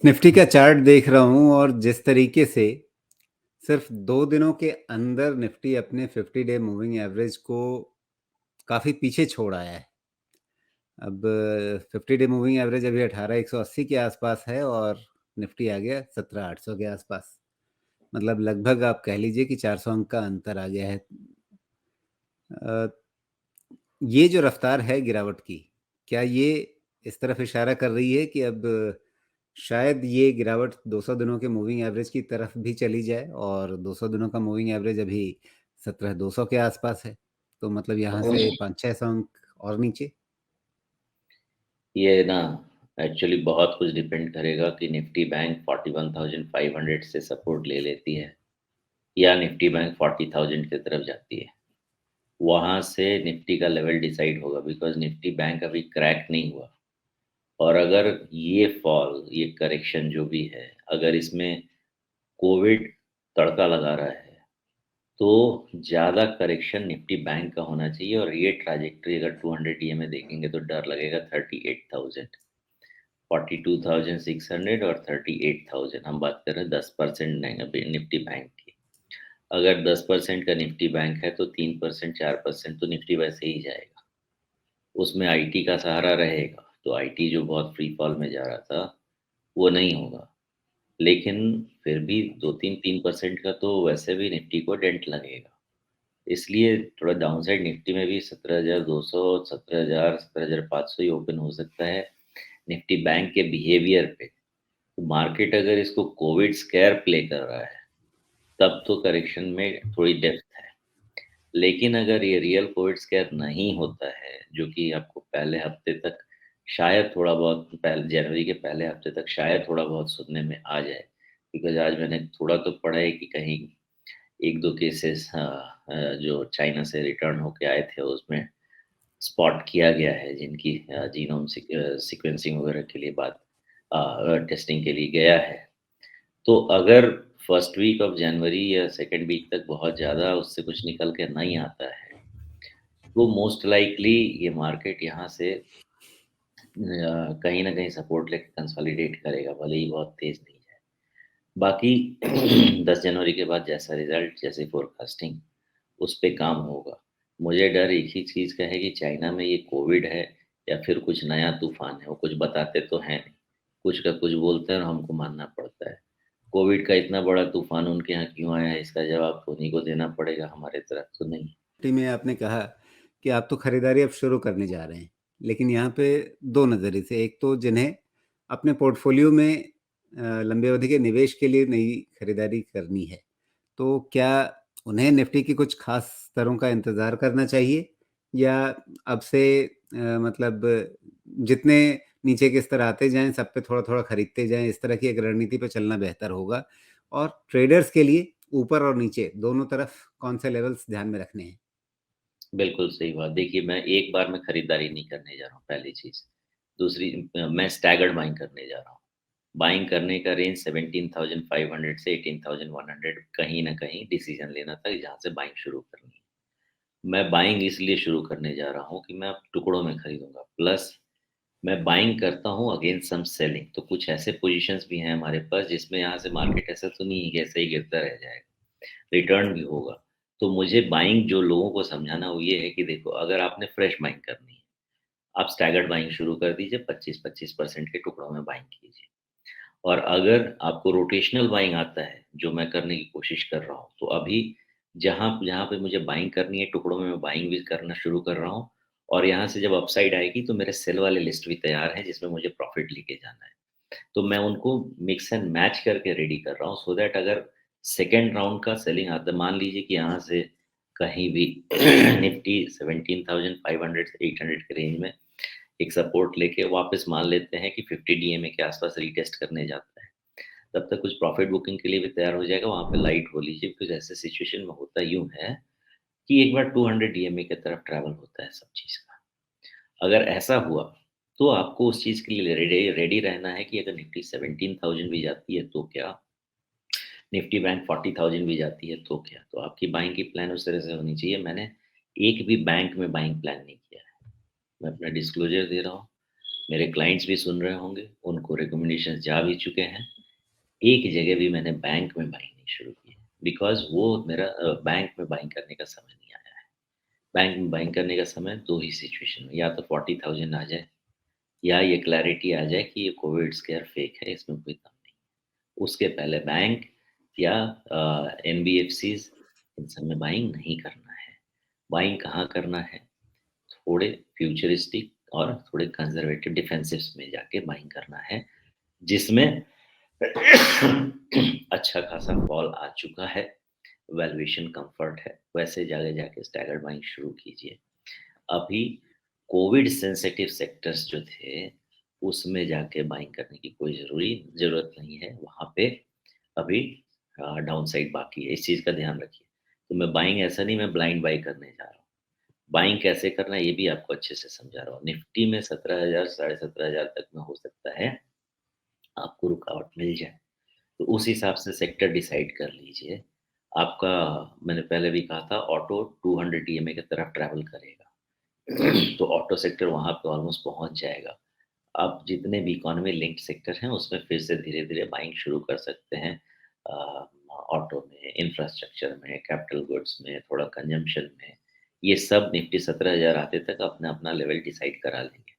Nifty का chart देख रहा हूँ और जिस तरीके से सिर्फ 2 दिनों के अंदर निफ्टी अपने 50 डे मूविंग एवरेज को काफ़ी पीछे छोड़ आया है। अब 50 डे मूविंग एवरेज अभी 18,180 के आसपास है और निफ्टी आ गया 17,800 के आसपास। मतलब लगभग आप कह लीजिए कि 400 अंक का अंतर आ गया है। अ, ये जो रफ्तार है गिरावट की, क्या ये इस तरफ इशारा कर रही है कि अब शायद ये गिरावट 200 दिनों के मूविंग एवरेज की तरफ भी चली जाए और 200 दिनों का मूविंग एवरेज अभी 17,200 के आसपास है, तो मतलब यहाँ से 500-600 अंक और नीचे। ये ना एक्चुअली बहुत कुछ डिपेंड करेगा कि निफ्टी बैंक 41,500 से सपोर्ट ले लेती है या निफ्टी बैंक 40,000 की तरफ जाती है। वहाँ से निफ्टी का लेवल डिसाइड होगा बिकॉज़ निफ्टी बैंक अभी क्रैक नहीं हुआ। और अगर ये फॉल, ये करेक्शन जो भी है, अगर इसमें कोविड तड़का लगा रहा है, तो ज़्यादा करेक्शन निफ्टी बैंक का होना चाहिए और ये ट्रैजेक्टरी अगर 200 ईएमए देखेंगे तो डर लगेगा 38,000, 42,600 और 38,000। हम बात कर रहे हैं 10% निफ्टी बैंक की। अगर 10% का निफ्टी बैंक है तो 3% 4% तो निफ्टी वैसे ही जाएगा। उसमें आईटी का सहारा रहेगा, तो आईटी जो बहुत फ्री फॉल में जा रहा था, वो नहीं होगा। लेकिन फिर भी 2-3% का तो वैसे भी निफ्टी को डेंट लगेगा। इसलिए थोड़ा डाउनसाइड निफ्टी में भी 17,200, 17,000, 17,500 ही ओपन हो सकता है निफ्टी बैंक के बिहेवियर पे। तो मार्केट अगर इसको कोविड स्कैर प्ले कर रहा है, तब तो करेक्शन में थोड़ी डेप्थ है। लेकिन अगर ये रियल कोविड स्कैर नहीं होता है, जो कि आपको पहले हफ्ते तक शायद थोड़ा बहुत पहले जनवरी के पहले हफ्ते तक शायद थोड़ा बहुत सुनने में आ जाए, बिकॉज़ आज मैंने थोड़ा तो पढ़ा है कि कहीं 1-2 केसेस जो चाइना से रिटर्न होके आए थे उसमें स्पॉट किया गया है जिनकी जीनोम सीक्वेंसिंग वगैरह के लिए बात टेस्टिंग के लिए गया है। तो अगर फर्स्ट वीक ऑफ जनवरी या सेकंड वीक तक बहुत ज़्यादा उससे कुछ निकल के नहीं आता है, तो मोस्ट लाइकली ये मार्केट यहाँ से कहीं न कहीं सपोर्ट लेके कंसोलिडेट करेगा, भले ही बहुत तेज़ नहीं जाए। बाकी 10 जनवरी के बाद जैसा रिज़ल्ट, जैसे फ़ोरकास्टिंग, उस पे काम होगा। मुझे डर एक ही चीज़ का है कि चाइना में ये कोविड है या फिर कुछ नया तूफ़ान है, वो कुछ बताते तो हैं नहीं। कुछ का कुछ बोलते हैं और हमको मानना पड़ता है। कोविड का इतना बड़ा तूफ़ान उनके यहाँ क्यों आया है, इसका जवाब तो उन्हीं को देना पड़ेगा, हमारे तरफ तो नहीं। निफ्टी में आपने कहा कि आप तो खरीदारी अब शुरू करने जा रहे हैं, लेकिन यहाँ पे 2 नज़रिए से, एक तो जिन्हें अपने पोर्टफोलियो में लंबे अवधि के निवेश के लिए नई खरीदारी करनी है, तो क्या उन्हें निफ्टी की कुछ खास स्तरों का इंतज़ार करना चाहिए या अब से मतलब जितने नीचे के स्तर आते जाएँ, सब पे थोड़ा-थोड़ा खरीदते जाएँ, इस तरह की एक रणनीति पे चलना बेहतर होगा? और ट्रेडर्स के लिए ऊपर और नीचे दोनों तरफ कौन से लेवल्स ध्यान में रखने हैं? बिल्कुल सही बात। देखिए, मैं एक बार में खरीदारी नहीं करने जा रहा हूँ, पहली चीज़। दूसरी मैं स्टैगर्ड बाइंग करने जा रहा हूँ। बाइंग करने का रेंज 17,500 से 18,100 कहीं न कहीं डिसीज़न लेना था, जहाँ से बाइंग शुरू करनी है। मैं बाइंग इसलिए शुरू करने जा रहा हूँ कि मैं अब टुकड़ों में खरीदूँगा। प्लस मैं बाइंग करता हूँ अगेंस्ट सम सेलिंग। तो कुछ ऐसे पोज़ीशंस भी हैं हमारे पास जिसमें यहाँ से मार्केट ऐसा तो नहीं है कि ऐसे ही गिरता रह जाएगा, रिटर्न भी होगा। तो मुझे बाइंग जो लोगों को समझाना वो ये है कि देखो, अगर आपने फ्रेश बाइंग करनी है, आप स्टैगर्ड बाइंग शुरू कर दीजिए, 25-25% के टुकड़ों में बाइंग कीजिए। और अगर आपको रोटेशनल बाइंग आता है, जो मैं करने की कोशिश कर रहा हूँ, तो अभी जहाँ जहाँ पे मुझे बाइंग करनी है, टुकड़ों में मैं बाइंग भी करना शुरू कर रहा हूँ और यहाँ से जब अपसाइड आएगी, तो मेरे सेल वाले लिस्ट भी तैयार हैं, जिसमें मुझे प्रॉफ़िट लेके जाना है। तो मैं उनको मिक्स एंड मैच करके रेडी कर रहा हूँ सो दैट अगर सेकंड राउंड का सेलिंग आता है, मान लीजिए कि यहाँ से कहीं भी निफ्टी 17,500 से 800 के रेंज में एक सपोर्ट लेके वापस मान लेते हैं कि 50 डीएमए के आसपास रीटेस्ट करने जाता है, तब तक कुछ प्रॉफिट बुकिंग के लिए भी तैयार हो जाएगा। वहाँ पे लाइट हो लीजिए, बिकॉज़ ऐसे सिचुएशन में होता यूँ है कि एक बार 200 डीएमए की तरफ ट्रैवल होता है सब चीज़ का। अगर ऐसा हुआ, तो आपको उस चीज़ के लिए रेडी रेडी रहना है कि अगर निफ्टी 17,000 भी जाती है तो क्या? निफ्टी बैंक 40,000 भी जाती है तो क्या? तो आपकी बाइंग की प्लान उस तरह से होनी चाहिए। मैंने एक भी बैंक में बाइंग प्लान नहीं किया है। मैं अपना डिस्क्लोज़र दे रहा हूँ। मेरे क्लाइंट्स भी सुन रहे होंगे, उनको रिकमेंडेशंस जा भी चुके हैं। एक जगह भी मैंने बैंक में बाइंग नहीं शुरू की है, बिकॉज़ वो मेरा बैंक में बाइंग करने का समय नहीं आया है। बैंक में बाइंग करने का समय 2 ही सिचुएशन में, या तो 40,000 आ जाए, या ये क्लैरिटी आ जाए कि ये कोविड स्केयर फेक है, इसमें कोई दम नहीं। उसके पहले बैंक या एनबीएफसीज़, इन सब में बाइंग नहीं करना है। बाइंग कहाँ करना है? थोड़े फ्यूचरिस्टिक और थोड़े कंज़र्वेटिव डिफेंसिव्स में जाके बाइंग करना है, जिसमें अच्छा खासा फॉल आ चुका है, वैल्यूएशन कम्फर्ट है, वैसे जगह जाके स्टैगर्ड बाइंग शुरू कीजिए। अभी कोविड सेंसिटिव सेक्टर्स जो थे, उसमें जाके बाइंग करने की कोई ज़रूरत नहीं है, वहाँ पे अभी डाउनसाइड बाकी है, इस चीज़ का ध्यान रखिए। तो मैं बाइंग ऐसा नहीं मैं ब्लाइंड बाय करने जा रहा हूँ। बाइंग कैसे करना है ये भी आपको अच्छे से समझा रहा हूँ। निफ्टी में 17,000 साढ़े 17,000 तक में हो सकता है, आपको रुकावट मिल जाए। तो उस हिसाब से सेक्टर डिसाइड कर लीजिए। आपका, मैंने पहले भी कहा था, ऑटो 200 ईएमए की तरफ ट्रैवल करेगा। तो ऑटो सेक्टर वहाँ पे ऑलमोस्ट पहुँच जाएगा। अब जितने भी इकोनॉमी लिंक्ड सेक्टर हैं, उसमें फिर से धीरे-धीरे बाइंग शुरू कर सकते हैं। अ, ऑटो में, इंफ्रास्ट्रक्चर में, कैपिटल गुड्स में, थोड़ा कंजम्पशन में। ये सब निफ्टी 17,000 आते तक अपना-अपना लेवल डिसाइड करा लेंगे।